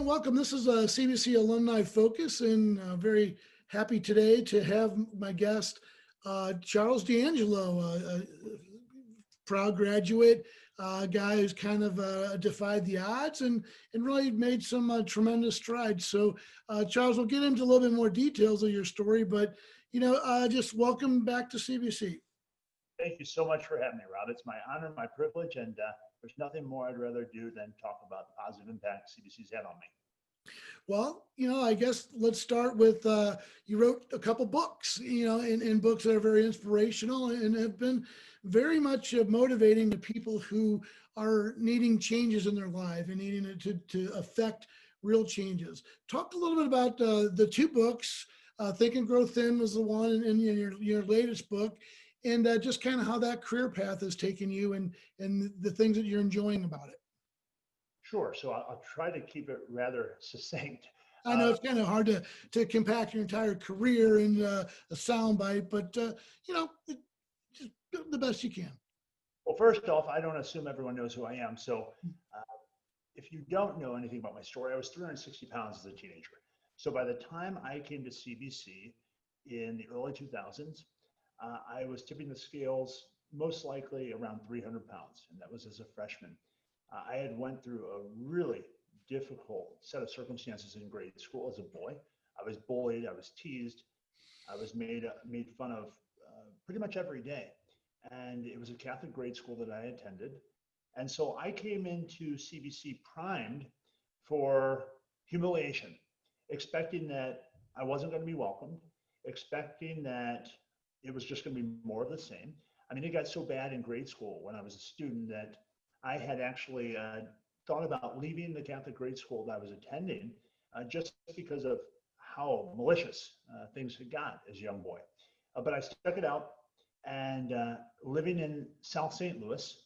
And welcome. This is a CBC Alumni Focus, and very happy today to have my guest, Charles D'Angelo, a proud graduate, a guy who's kind of defied the odds and really made some tremendous strides. So, Charles, we'll get into a little bit more details of your story, but just welcome back to CBC. Thank you so much for having me, Rob. It's my honor, my privilege, and there's nothing more I'd rather do than talk about the positive impact CBC's had on me. Well, I guess let's start with you wrote a couple books, and books that are very inspirational and have been very much motivating to people who are needing changes in their life and needing it to affect real changes. Talk a little bit about the two books. Think and Grow Thin was the one in your latest book, and just kind of how that career path has taken you and the things that you're enjoying about it. Sure. So I'll try to keep it rather succinct. I know it's kind of hard to compact your entire career in a soundbite, but just do the best you can. Well, first off, I don't assume everyone knows who I am. So if you don't know anything about my story, I was 360 pounds as a teenager. So by the time I came to CBC in the early 2000s, I was tipping the scales most likely around 300 pounds, and that was as a freshman. I had went through a really difficult set of circumstances in grade school as a boy. I was bullied, I was teased, I was made fun of pretty much every day. And it was a Catholic grade school that I attended. And so I came into CBC primed for humiliation, expecting that I wasn't going to be welcomed, expecting that it was just going to be more of the same. I mean, it got so bad in grade school when I was a student that I had actually thought about leaving the Catholic grade school that I was attending just because of how malicious things had got as a young boy. But I stuck it out, and living in South St. Louis,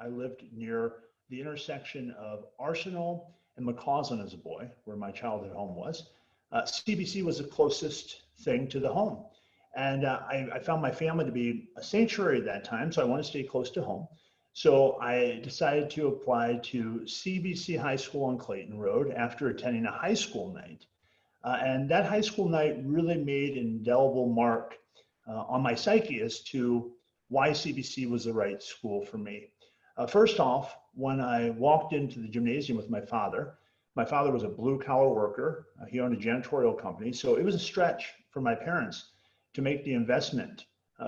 I lived near the intersection of Arsenal and McCausland as a boy, where my childhood home was. CBC was the closest thing to the home. And I found my family to be a sanctuary at that time, so I wanted to stay close to home. So I decided to apply to CBC High School on Clayton Road after attending a high school night. And that high school night really made an indelible mark on my psyche as to why CBC was the right school for me. First off, when I walked into the gymnasium with my father was a blue collar worker. He owned a janitorial company. So it was a stretch for my parents to make the investment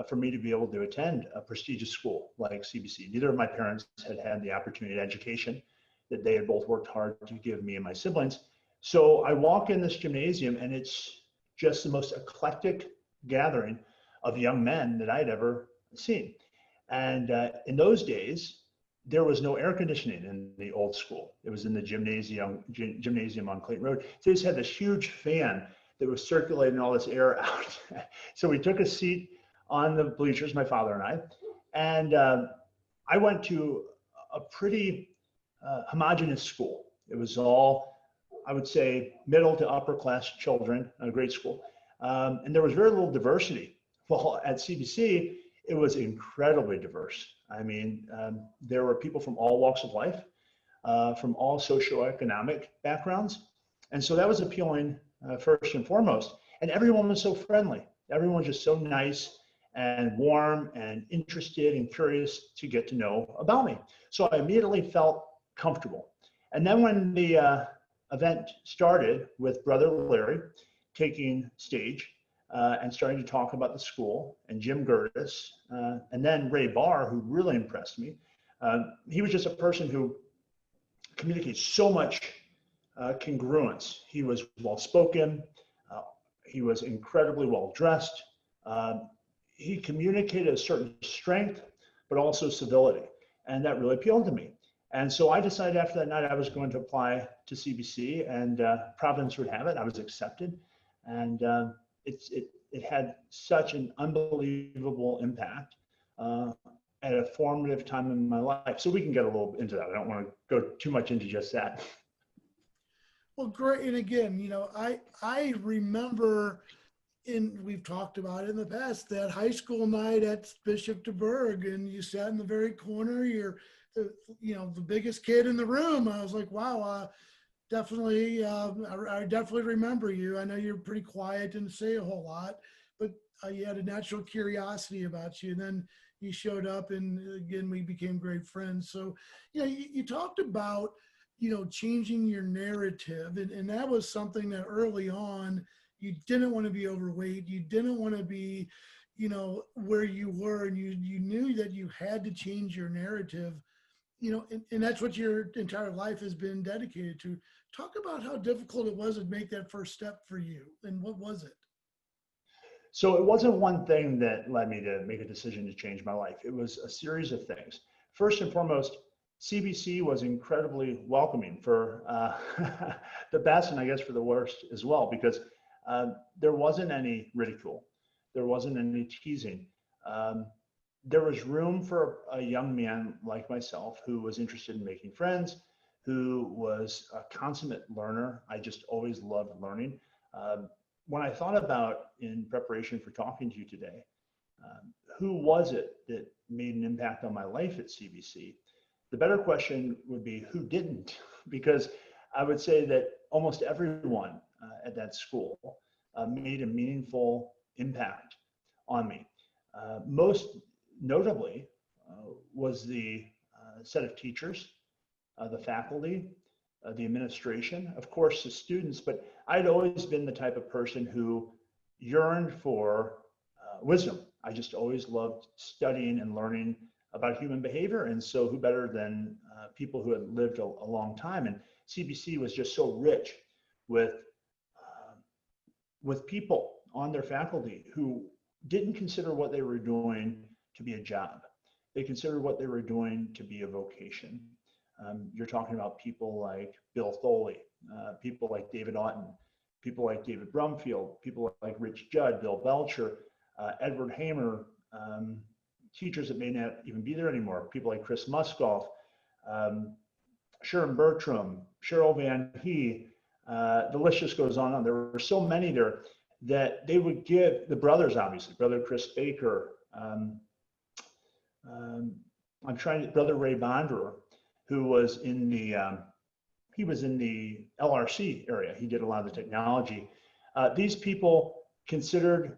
for me to be able to attend a prestigious school like CBC. Neither of my parents had had the opportunity of education that they had both worked hard to give me and my siblings. So I walk in this gymnasium, and it's just the most eclectic gathering of young men that I'd ever seen. And in those days, there was no air conditioning in the old school. It was in the gymnasium on Clayton Road. So they just had this huge fan that was circulating all this air out. So we took a seat on the bleachers, my father and I went to a pretty homogenous school. It was all, I would say, middle to upper class children, a great school. And there was very little diversity. Well, at CBC, it was incredibly diverse. I mean, there were people from all walks of life, from all socioeconomic backgrounds. And so that was appealing first and foremost. And everyone was so friendly. Everyone was just so nice and warm and interested and curious to get to know about me. So I immediately felt comfortable. And then when the event started with Brother Larry taking stage and starting to talk about the school, and Jim Gertis, and then Ray Barr, who really impressed me. He was just a person who communicates so much congruence. He was well-spoken. He was incredibly well-dressed. He communicated a certain strength, but also civility. And that really appealed to me. And so I decided after that night I was going to apply to CBC, and Providence would have it. I was accepted. And it had such an unbelievable impact at a formative time in my life. So we can get a little into that. I don't want to go too much into just that. Well, great. And again, I remember, and we've talked about it in the past, that high school night at Bishop DeBerg, and you sat in the very corner, you're the biggest kid in the room. I was like, wow, definitely. I definitely remember you. I know you're pretty quiet, didn't say a whole lot, but you had a natural curiosity about you. And then you showed up, and again, we became great friends. So, you talked about, changing your narrative, and that was something that early on you didn't want to be overweight. You didn't want to be, where you were, and you knew that you had to change your narrative, and that's what your entire life has been dedicated to. Talk about how difficult it was to make that first step for you, and what was it? So it wasn't one thing that led me to make a decision to change my life. It was a series of things. First and foremost, CBC was incredibly welcoming for the best and I guess for the worst as well, because there wasn't any ridicule, there wasn't any teasing. Um, there was room for a young man like myself who was interested in making friends, who was a consummate learner. I just always loved learning. Um, when I thought about in preparation for talking to you today, who was it that made an impact on my life at CBC? The better question would be who didn't, because I would say that almost everyone at that school made a meaningful impact on me. Most notably was the set of teachers, the faculty, the administration, of course, the students, but I'd always been the type of person who yearned for wisdom. I just always loved studying and learning about human behavior. And so who better than people who had lived a long time? And CBC was just so rich with, uh, with people on their faculty who didn't consider what they were doing to be a job. They considered what they were doing to be a vocation. You're talking about people like Bill Foley, people like David Otten, people like David Brumfield, people like Rich Judd, Bill Belcher, Edward Hamer, teachers that may not even be there anymore, people like Chris Muskoff, um, Sharon Bertram, Cheryl Van Hee, the list just goes on. There were so many there that they would give the brothers, obviously, brother Chris Baker, um, brother Ray Bonderer, who was in the he was in the LRC area. He did a lot of the technology. These people considered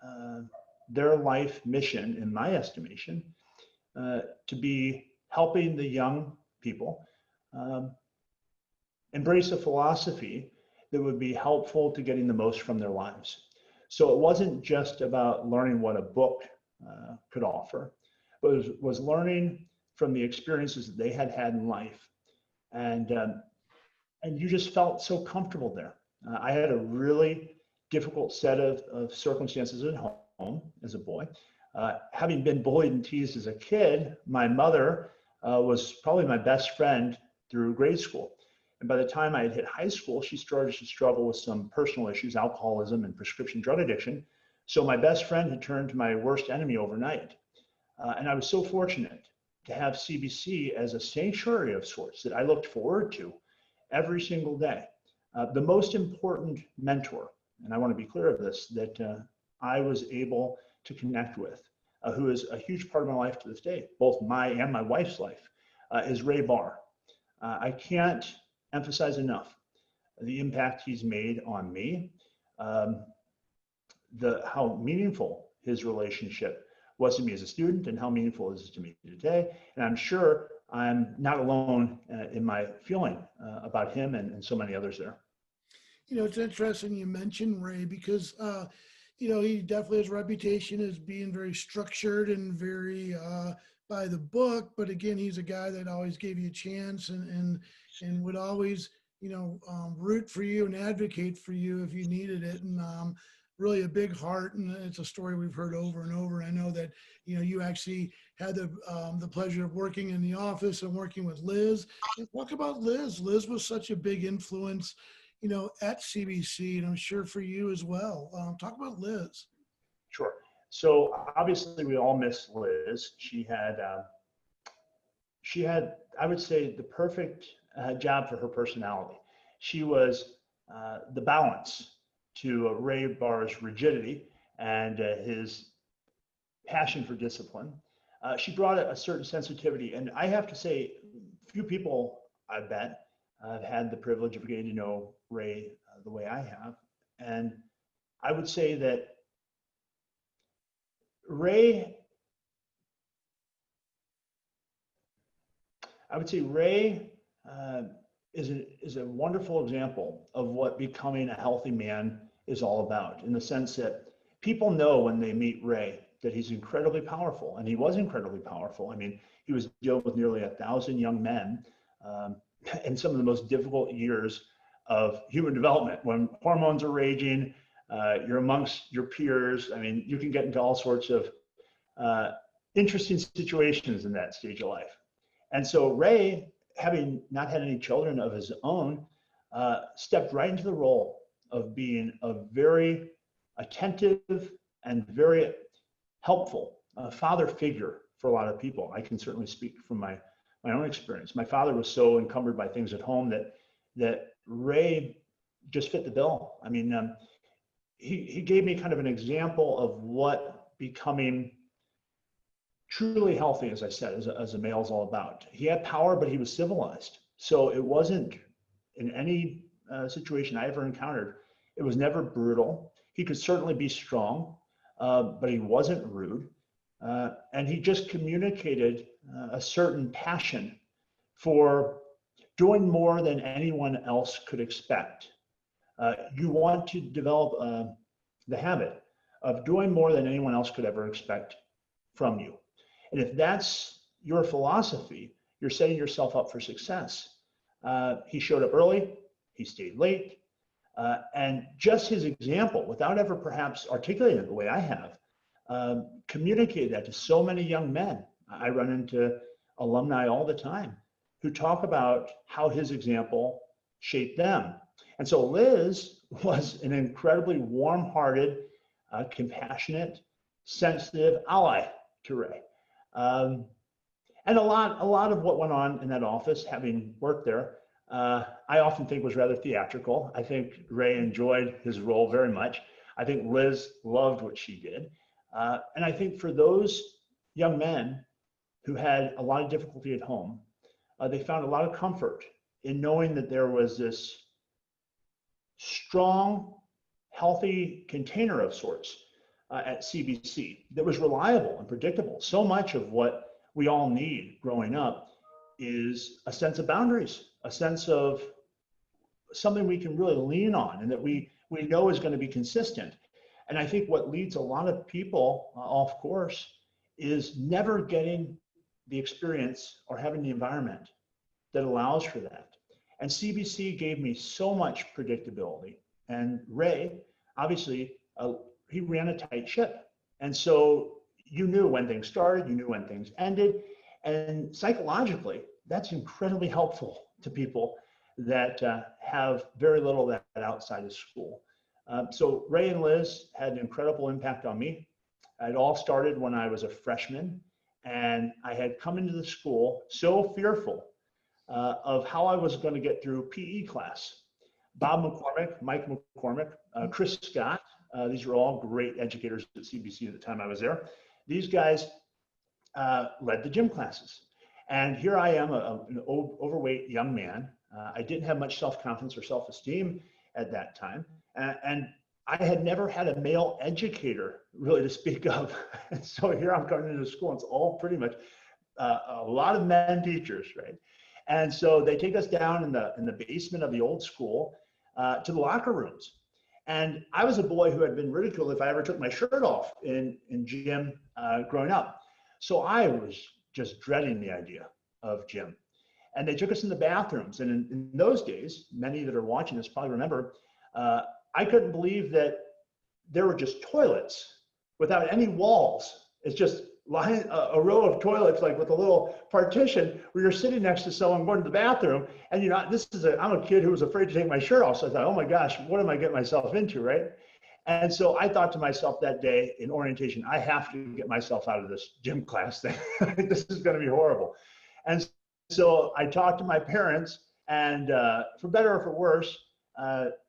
uh, their life mission, in my estimation, to be helping the young people um, embrace a philosophy that would be helpful to getting the most from their lives. So it wasn't just about learning what a book could offer, but it was learning from the experiences that they had had in life. And you just felt so comfortable there. I had a really difficult set of circumstances at home as a boy. Having been bullied and teased as a kid, my mother was probably my best friend through grade school. And by the time I had hit high school, she started to struggle with some personal issues, alcoholism and prescription drug addiction. So my best friend had turned to my worst enemy overnight. And I was so fortunate to have CBC as a sanctuary of sorts that I looked forward to every single day. The most important mentor, and I want to be clear of this, that I was able to connect with, who is a huge part of my life to this day, both my and my wife's life, is Ray Barr. I can't emphasize enough the impact he's made on me, um, how meaningful his relationship was to me as a student and how meaningful it is to me today. And I'm sure I'm not alone in my feeling about him and so many others there. It's interesting you mentioned Ray because, he definitely has a reputation as being very structured and very by the book. But again, he's a guy that always gave you a chance and would always, root for you and advocate for you if you needed it. And really a big heart. And it's a story we've heard over and over. And I know that, you actually had the pleasure of working in the office and working with Liz. And talk about Liz. Liz was such a big influence at CBC, and I'm sure for you as well. Talk about Liz. Sure. So obviously we all miss Liz. She had, I would say, the perfect job for her personality. She was the balance to Ray Barr's rigidity and his passion for discipline. She brought a certain sensitivity, and I have to say, few people, I bet, I've had the privilege of getting to know Ray the way I have. And I would say that Ray, I would say Ray is a wonderful example of what becoming a healthy man is all about, in the sense that people know when they meet Ray that he's incredibly powerful, and he was incredibly powerful. I mean, he was dealing with nearly 1,000 young men in some of the most difficult years of human development, when hormones are raging, you're amongst your peers. I mean, you can get into all sorts of interesting situations in that stage of life. And so Ray, having not had any children of his own, stepped right into the role of being a very attentive and very helpful father figure for a lot of people. I can certainly speak from my own experience. My father was so encumbered by things at home that Ray just fit the bill. I mean, he gave me kind of an example of what becoming truly healthy, as I said, as a male is all about. He had power, but he was civilized. So it wasn't, in any situation I ever encountered, it was never brutal. He could certainly be strong, but he wasn't rude. And he just communicated a certain passion for doing more than anyone else could expect. You want to develop the habit of doing more than anyone else could ever expect from you. And if that's your philosophy, you're setting yourself up for success. He showed up early, he stayed late, and just his example, without ever perhaps articulating it the way I have, communicated that to so many young men. I run into alumni all the time who talk about how his example shaped them. And so Liz was an incredibly warm-hearted, compassionate, sensitive ally to Ray. And a lot of what went on in that office, having worked there, I often think was rather theatrical. I think Ray enjoyed his role very much. I think Liz loved what she did. And I think for those young men who had a lot of difficulty at home, they found a lot of comfort in knowing that there was this strong, healthy container of sorts at CBC that was reliable and predictable. So much of what we all need growing up is a sense of boundaries, a sense of something we can really lean on and that we know is going to be consistent. And I think what leads a lot of people off course is never getting the experience or having the environment that allows for that. And CBC gave me so much predictability. And Ray, obviously, he ran a tight ship. And so you knew when things started, you knew when things ended. And psychologically, that's incredibly helpful to people that have very little of that outside of school. So Ray and Liz had an incredible impact on me. It all started when I was a freshman, and I had come into the school so fearful of how I was going to get through PE class. Bob McCormick, Mike McCormick, Chris Scott, these were all great educators at CBC at the time I was there. These guys led the gym classes. And here I am, an overweight young man. I didn't have much self-confidence or self-esteem at that time. And I had never had a male educator really to speak of. And so here I'm coming into school, and it's all pretty much a lot of men teachers, right? And so they take us down in the basement of the old school to the locker rooms. And I was a boy who had been ridiculed if I ever took my shirt off in gym growing up. So I was just dreading the idea of gym. And they took us in the bathrooms. And in those days, many that are watching this probably remember, I couldn't believe that there were just toilets without any walls. It's just a row of toilets, like with a little partition where you're sitting next to someone going to the bathroom. And you know, I'm a kid who was afraid to take my shirt off. So I thought, oh my gosh, what am I getting myself into, right? And so I thought to myself that day in orientation, I have to get myself out of this gym class thing. This is going to be horrible. And so I talked to my parents, and for better or for worse,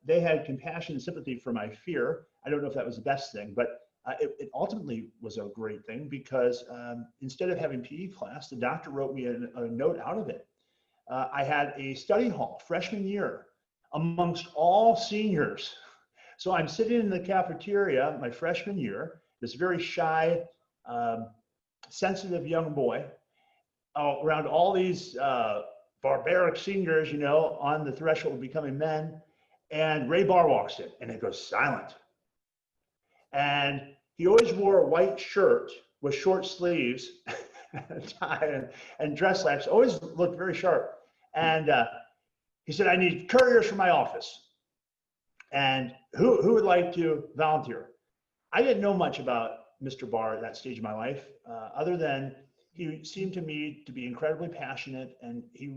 they had compassion and sympathy for my fear. I don't know if that was the best thing, but it ultimately was a great thing, because instead of having PE class, the doctor wrote me a note out of it. I had a study hall freshman year amongst all seniors. So I'm sitting in the cafeteria my freshman year, this very shy, sensitive young boy, around all these barbaric seniors, on the threshold of becoming men. And Ray Barr walks in and it goes silent. And he always wore a white shirt with short sleeves, tie, and dress slacks, always looked very sharp. And he said, I need couriers for my office. And who would like to volunteer? I didn't know much about Mr. Barr at that stage of my life, other than he seemed to me to be incredibly passionate, and he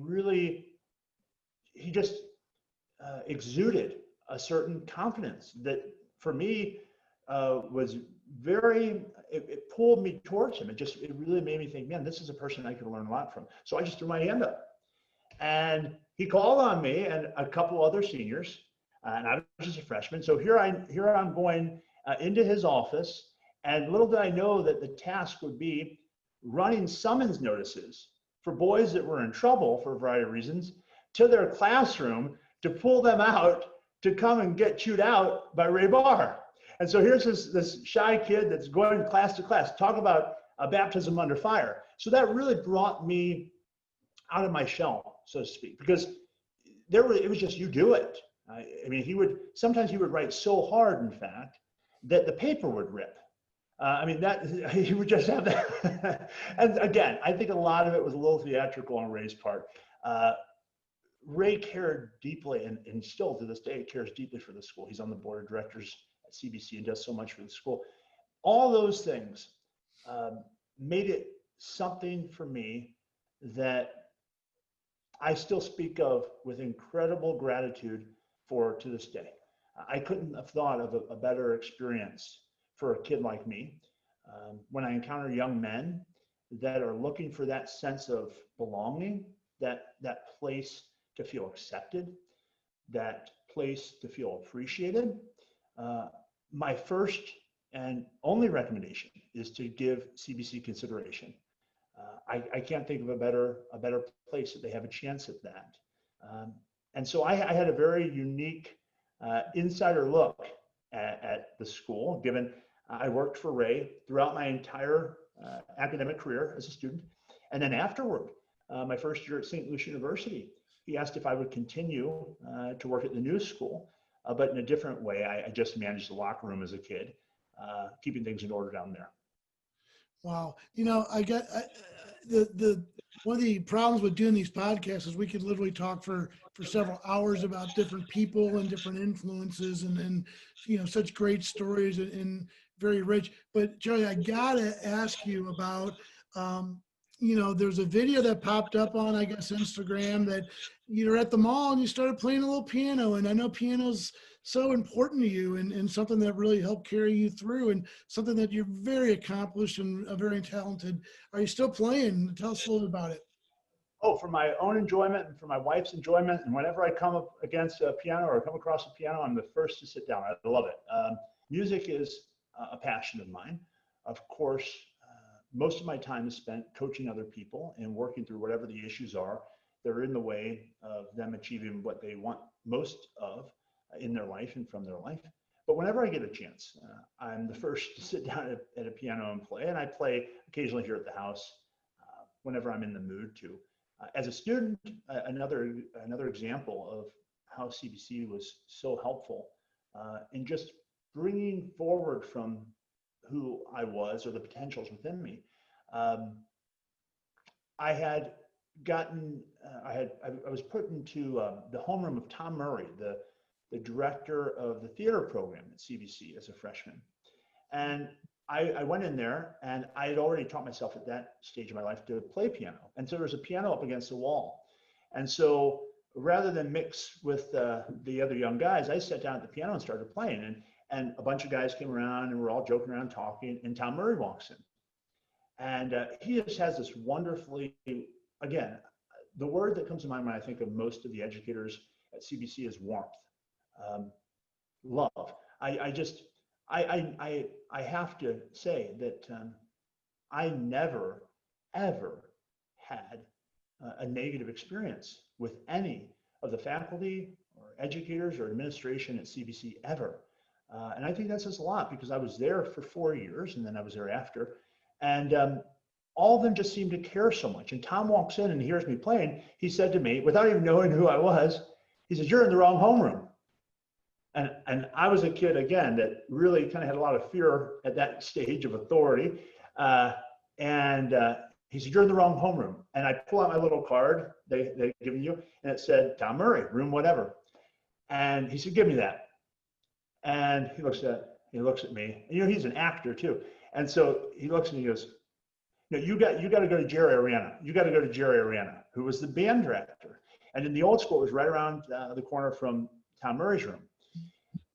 just exuded a certain confidence that for me was it pulled me towards him. It really made me think, man, this is a person I could learn a lot from. So I just threw my hand up, and he called on me and a couple other seniors, and I was just a freshman. So here I'm going into his office, and little did I know that the task would be running summons notices for boys that were in trouble for a variety of reasons to their classroom to pull them out to come and get chewed out by Ray Barr. And so here's this shy kid that's going class to class. Talk about a baptism under fire. So that really brought me out of my shell, so to speak, because it was just, you do it. I mean, sometimes he would write so hard, in fact, that the paper would rip. He would just have that. And again, I think a lot of it was a little theatrical on Ray's part. Ray cared deeply, and still to this day cares deeply for the school. He's on the board of directors at CBC and does so much for the school. All those things made it something for me that I still speak of with incredible gratitude for to this day. I couldn't have thought of a better experience for a kid like me. When I encounter young men that are looking for that sense of belonging, that place to feel accepted, that place to feel appreciated, my first and only recommendation is to give CBC consideration. I can't think of a better place that they have a chance at that. And so I had a very unique insider look at the school, given I worked for Ray throughout my entire academic career as a student. And then afterward, my first year at St. Lucie University, he asked if I would continue to work at the new school, but in a different way. I just managed the locker room as a kid, keeping things in order down there. Wow. One of the problems with doing these podcasts is we could literally talk for several hours about different people and different influences and such great stories and very rich. But Joey, I gotta ask you about there's a video that popped up on, I guess, Instagram, that you're at the mall and you started playing a little piano. And I know piano's so important to you and something that really helped carry you through and something that you're very accomplished and very talented. Are you still playing? Tell us a little bit about it. Oh, for my own enjoyment and for my wife's enjoyment. And whenever I come up against a piano or come across a piano, I'm the first to sit down. I love it. Music is a passion of mine. Of course, most of my time is spent coaching other people and working through whatever the issues are that are in the way of them achieving what they want most of in their life and from their life. But whenever I get a chance, I'm the first to sit down at a piano and play. And I play occasionally here at the house whenever I'm in the mood to. As a student, another example of how CBC was so helpful in just bringing forward from who I was or the potentials within me. I had gotten, I was put into the homeroom of Tom Murray, the director of the theater program at CBC as a freshman. And I went in there and I had already taught myself at that stage of my life to play piano. And so there was a piano up against the wall. And so rather than mix with the other young guys, I sat down at the piano and started playing. And a bunch of guys came around and we're all joking around talking, and Tom Murray walks in. And he just has this wonderfully, again, the word that comes to mind when I think of most of the educators at CBC is warmth, love. I have to say that I never, ever had a negative experience with any of the faculty or educators or administration at CBC ever. And I think that says a lot because I was there for 4 years and then I was there after. And all of them just seemed to care so much. And Tom walks in and he hears me playing. He said to me, without even knowing who I was, he says, "You're in the wrong homeroom." And I was a kid, again, that really kind of had a lot of fear at that stage of authority. And he said, "You're in the wrong homeroom." And I pull out my little card they given you, and it said, "Tom Murray, room whatever." And he said, "Give me that." And he looks at me. And, he's an actor too. And so he looks at me and he goes, "No, you got to go to Jerry Ariana. You got to go to Jerry Ariana, who was the band director. And in the old school, it was right around the corner from Tom Murray's room."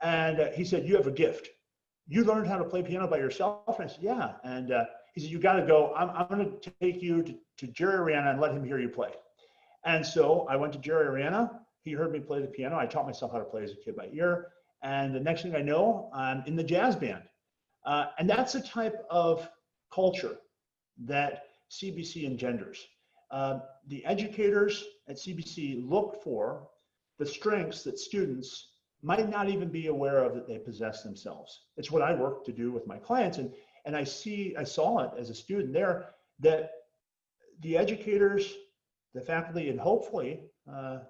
And he said, "You have a gift. You learned how to play piano by yourself?" And I said, "Yeah." And he said, "You got to go. I'm going to take you to Jerry Ariana and let him hear you play." And so I went to Jerry Ariana. He heard me play the piano. I taught myself how to play as a kid by ear. And the next thing I know, I'm in the jazz band. And that's the type of culture that CBC engenders. The educators at CBC look for the strengths that students might not even be aware of that they possess themselves. It's what I work to do with my clients. And I saw it as a student there, that the educators, the faculty, and hopefully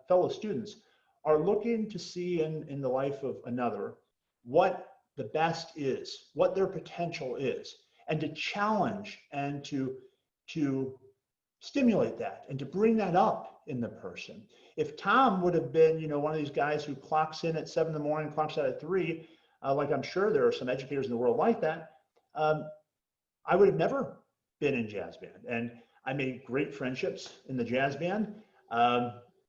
fellow students are looking to see in the life of another what the best is, what their potential is, and to challenge and to stimulate that and to bring that up in the person. If Tom would have been, one of these guys who clocks in at 7 in the morning, clocks out at 3, like I'm sure there are some educators in the world like that, I would have never been in jazz band. And I made great friendships in the jazz band.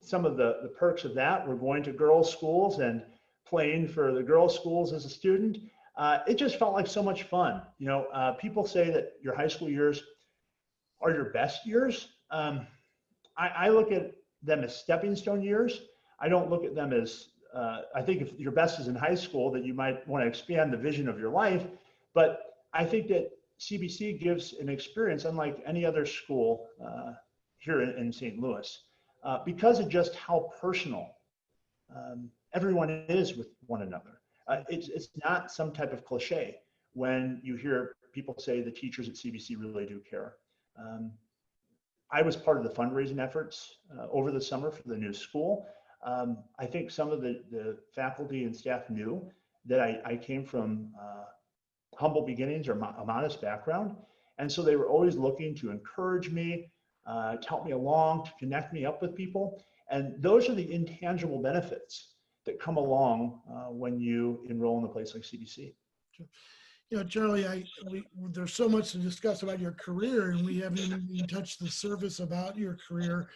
Some of the perks of that were going to girls' schools and playing for the girls' schools as a student. It just felt like so much fun. People say that your high school years are your best years. I look at them as stepping stone years. I don't look at them as, I think if your best is in high school, that you might want to expand the vision of your life. But I think that CBC gives an experience unlike any other school here in St. Louis because of just how personal everyone is with one another. It's not some type of cliche when you hear people say the teachers at CBC really do care. I was part of the fundraising efforts over the summer for the new school. I think some of the faculty and staff knew that I came from humble beginnings or a modest background. And so they were always looking to encourage me, to help me along, to connect me up with people. And those are the intangible benefits that come along when you enroll in a place like CBC. Charlie, there's so much to discuss about your career, and we haven't even touched the surface about your career.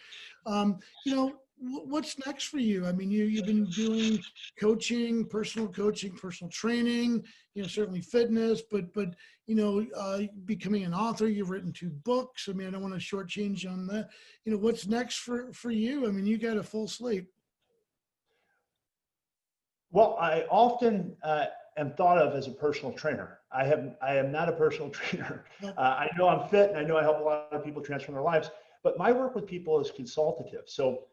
What's next for you? I mean, you've been doing coaching, personal training, certainly fitness, but becoming an author. You've written 2 books. I mean, I don't want to shortchange on that. What's next for you? I mean, you got a full slate. Well, I often am thought of as a personal trainer. I am not a personal trainer. I know I'm fit and I know I help a lot of people transform their lives, but my work with people is consultative. So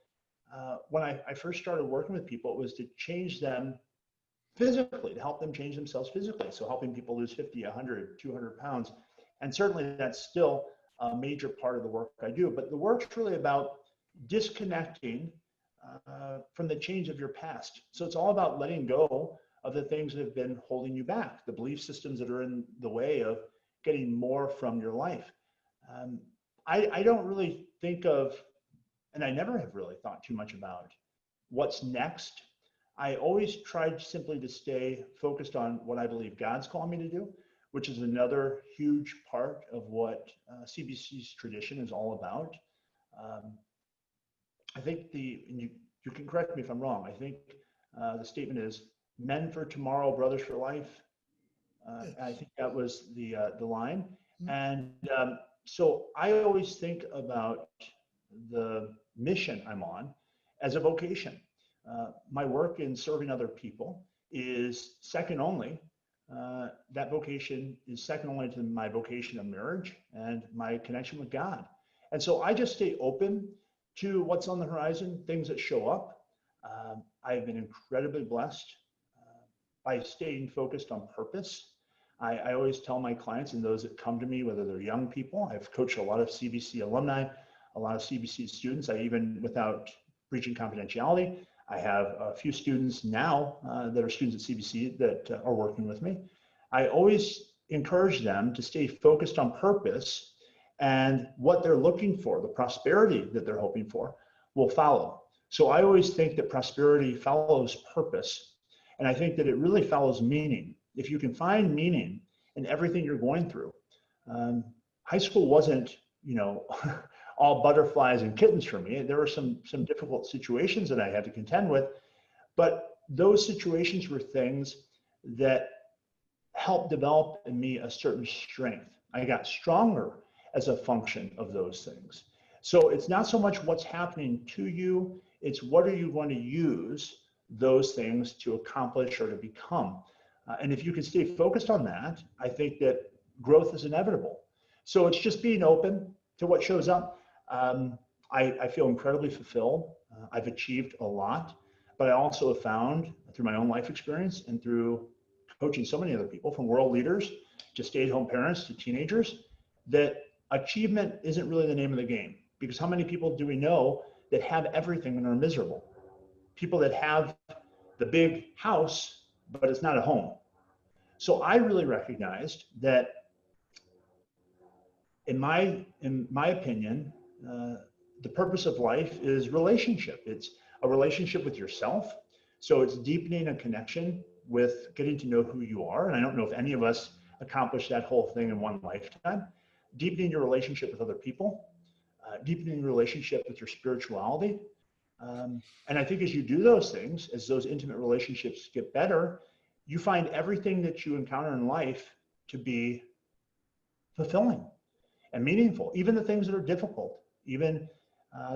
when I first started working with people, it was to change them physically, to help them change themselves physically. So helping people lose 50, 100, 200 pounds. And certainly that's still a major part of the work I do. But the work's really about disconnecting from the change of your past. So it's all about letting go of the things that have been holding you back, the belief systems that are in the way of getting more from your life. I don't really think of, and I never have really thought too much about what's next. I always tried simply to stay focused on what I believe God's calling me to do, which is another huge part of what CBC's tradition is all about. I think you can correct me if I'm wrong. I think the statement is men for tomorrow, brothers for life. I think that was the line. And so I always think about the mission I'm on as a vocation. My work in serving other people is second only. That vocation is second only to my vocation of marriage and my connection with God. And so I just stay open to what's on the horizon, things that show up. I've been incredibly blessed by staying focused on purpose. I always tell my clients and those that come to me, whether they're young people, I've coached a lot of CBC alumni, a lot of CBC students. I even, without breaching confidentiality, I have a few students now that are students at CBC that are working with me. I always encourage them to stay focused on purpose, and what they're looking for, the prosperity that they're hoping for, will follow. So I always think that prosperity follows purpose. And I think that it really follows meaning. If you can find meaning in everything you're going through. High school wasn't, all butterflies and kittens for me. There were some difficult situations that I had to contend with, but those situations were things that helped develop in me a certain strength. I got stronger as a function of those things. So it's not so much what's happening to you, it's what are you going to use those things to accomplish or to become. And if you can stay focused on that, I think that growth is inevitable. So it's just being open to what shows up. I feel incredibly fulfilled. I've achieved a lot, but I also have found through my own life experience and through coaching so many other people, from world leaders to stay-at-home parents to teenagers, that achievement isn't really the name of the game. Because how many people do we know that have everything and are miserable? People that have the big house, but it's not a home. So I really recognized that, in my opinion, the purpose of life is relationship. It's a relationship with yourself. So it's deepening a connection with getting to know who you are. And I don't know if any of us accomplish that whole thing in one lifetime. Deepening your relationship with other people, deepening your relationship with your spirituality. And I think as you do those things, as those intimate relationships get better, you find everything that you encounter in life to be fulfilling and meaningful, even the things that are difficult, even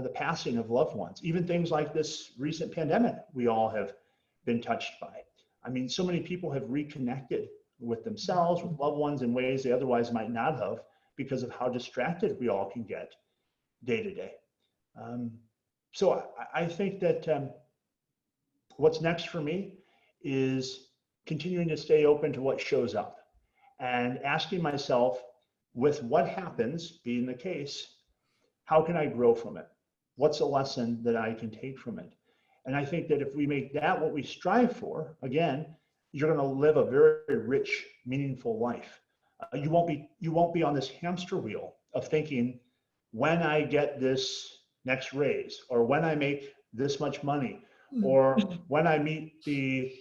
the passing of loved ones, even things like this recent pandemic we all have been touched by. I mean, so many people have reconnected with themselves, with loved ones in ways they otherwise might not have, because of how distracted we all can get day to day. So I think that what's next for me is continuing to stay open to what shows up and asking myself, with what happens being the case, how can I grow from it? What's a lesson that I can take from it? And I think that if we make that what we strive for, again, you're going to live a very rich, meaningful life. You won't be on this hamster wheel of thinking, when I get this next raise, or when I make this much money, or when I meet the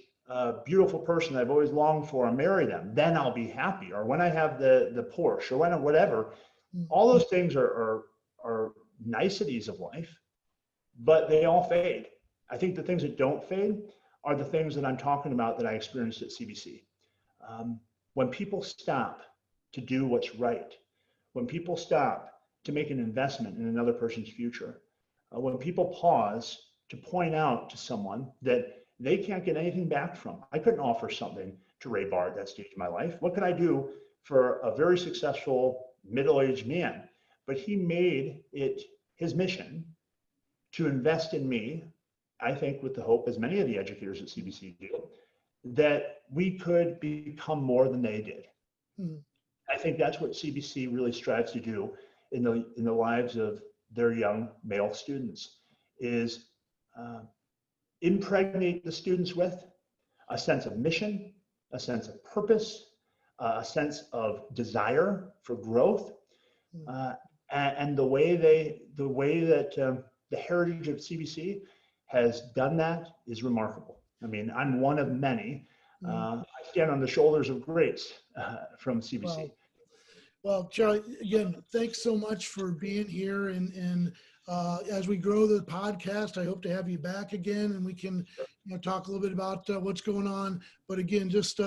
beautiful person I've always longed for and marry them, then I'll be happy. Or when I have the Porsche, or when whatever. All those things are niceties of life, but they all fade. I think the things that don't fade are the things that I'm talking about that I experienced at CBC. When people stop to do what's right, when people stop to make an investment in another person's future, when people pause to point out to someone that they can't get anything back from. I couldn't offer something to Ray Barr at that stage of my life. What could I do for a very successful middle-aged man? But he made it his mission to invest in me, I think with the hope, as many of the educators at CBC do, that we could become more than they did. I think that's what CBC really strives to do in the lives of their young male students, is impregnate the students with a sense of mission, a sense of purpose, a sense of desire for growth, and the way that the heritage of CBC has done that is remarkable. I mean, I'm one of many. I stand on the shoulders of greats from CBC. Well, Charlie, again, thanks so much for being here. And as we grow the podcast, I hope to have you back again, and we can talk a little bit about what's going on. But again, just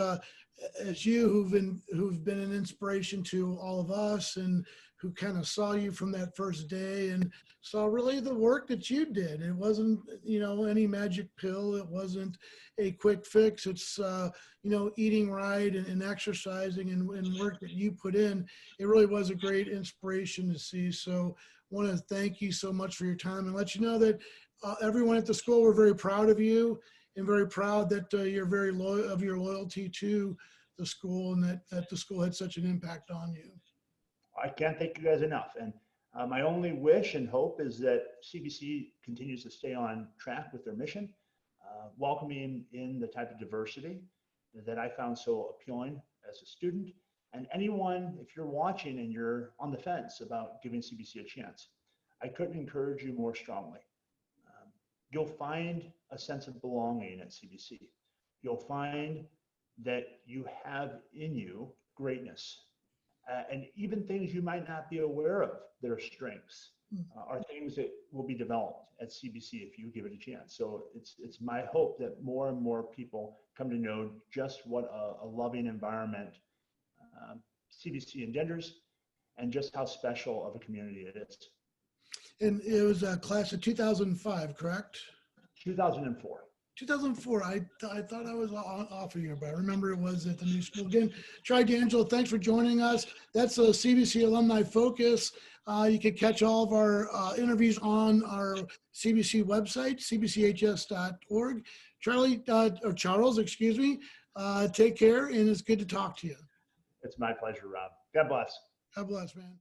as you who've been an inspiration to all of us, and who kind of saw you from that first day and saw really the work that you did. It wasn't, any magic pill. It wasn't a quick fix. It's, eating right and exercising and work that you put in. It really was a great inspiration to see. So want to thank you so much for your time and let you know that everyone at the school, we're very proud of you and very proud that you're very loyal of your loyalty to the school and that the school had such an impact on you. I can't thank you guys enough. And my only wish and hope is that CBC continues to stay on track with their mission, welcoming in the type of diversity that I found so appealing as a student. And anyone, if you're watching and you're on the fence about giving CBC a chance, I couldn't encourage you more strongly. You'll find a sense of belonging at CBC. You'll find that you have in you greatness. And even things you might not be aware of that are strengths are things that will be developed at CBC if you give it a chance. So it's my hope that more and more people come to know just what a loving environment CBC engenders and just how special of a community it is. And it was a class of 2005, correct? 2004. 2004. I thought I was off a year, but I remember it was at the new school. Again, Tri D'Angelo, thanks for joining us. That's a CBC Alumni Focus. You can catch all of our interviews on our CBC website, cbchs.org. Charles, excuse me. Take care, and it's good to talk to you. It's my pleasure, Rob. God bless. God bless, man.